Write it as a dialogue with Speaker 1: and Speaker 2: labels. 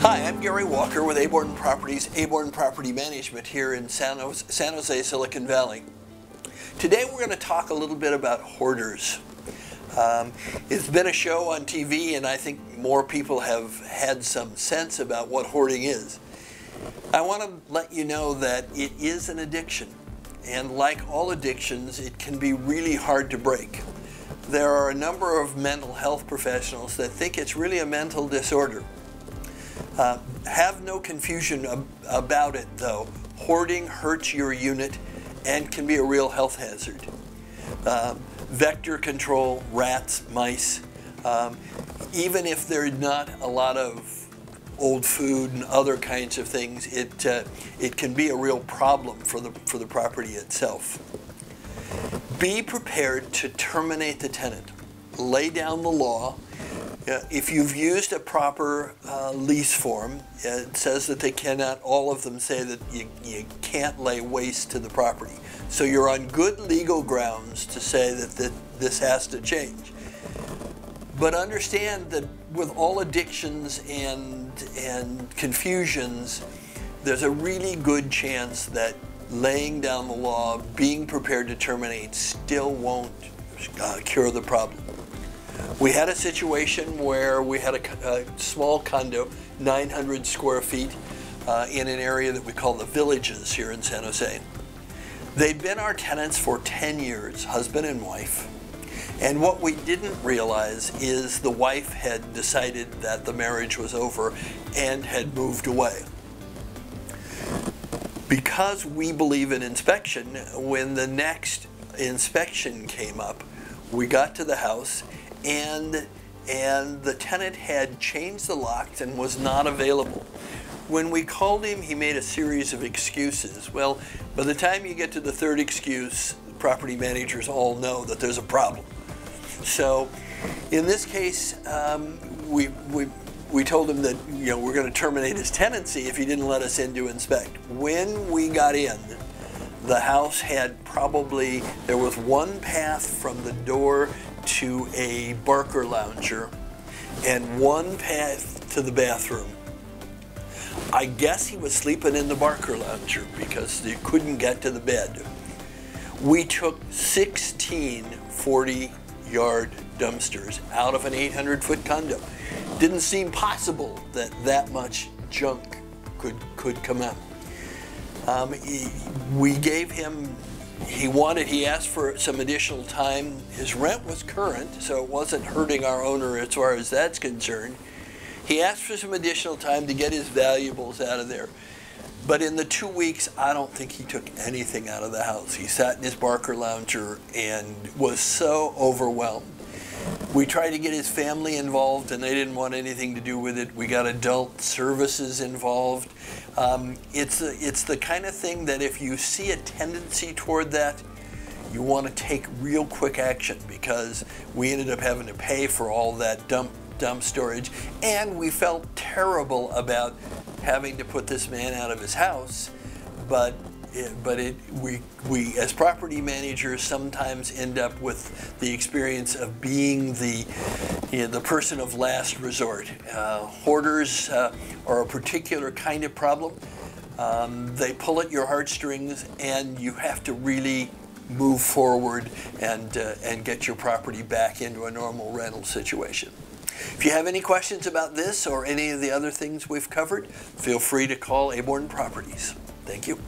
Speaker 1: Hi, I'm Gary Walker with Aborn Properties, Aborn Property Management here in San Jose, Silicon Valley. Today we're going to talk a little bit about hoarders. It's been a show on TV and I think more people have had some sense about what hoarding is. I want to let you know that it is an addiction, and like all addictions, it can be really hard to break. There are a number of mental health professionals that think it's really a mental disorder. Have no confusion about it though. Hoarding hurts your unit and can be a real health hazard. Vector control, rats, mice, even if there's not a lot of old food and other kinds of things, it can be a real problem for the property itself. Be prepared to terminate the tenant. Lay down the law. If you've used a proper lease form, it says that they cannot, all of them say that you can't lay waste to the property. So you're on good legal grounds to say that this has to change. But understand that with all addictions and confusions, there's a really good chance that laying down the law, being prepared to terminate, still won't cure the problem. We had a situation where we had a small condo, 900 square feet, in an area that we call the Villages here in San Jose. They'd been our tenants for 10 years, husband and wife. And what we didn't realize is the wife had decided that the marriage was over and had moved away. Because we believe in inspection, when the next inspection came up, we got to the house and the tenant had changed the locks and was not available. When we called him, he made a series of excuses. Well, by the time you get to the third excuse, property managers all know that there's a problem. So in this case, we told him that we're going to terminate his tenancy if he didn't let us in to inspect. When we got in, the house had there was one path from the door to a Barker lounger and one path to the bathroom. I guess he was sleeping in the Barker lounger because he couldn't get to the bed. We took 16 40-yard dumpsters out of an 800-foot condo. Didn't seem possible that much junk could come out. We gave him, he asked for some additional time. His rent was current, so it wasn't hurting our owner as far as that's concerned. He asked for some additional time to get his valuables out of there. But in the 2 weeks, I don't think he took anything out of the house. He sat in his Barker lounger and was so overwhelmed. We tried to get his family involved and they didn't want anything to do with it. We got adult services involved. It's the kind of thing that if you see a tendency toward that, you want to take real quick action, because we ended up having to pay for all that dump storage, and we felt terrible about having to put this man out of his house, we as property managers sometimes end up with the experience of being the person of last resort. Hoarders are a particular kind of problem. They pull at your heartstrings, and you have to really move forward and get your property back into a normal rental situation. If you have any questions about this or any of the other things we've covered, feel free to call Aborn Properties. Thank you.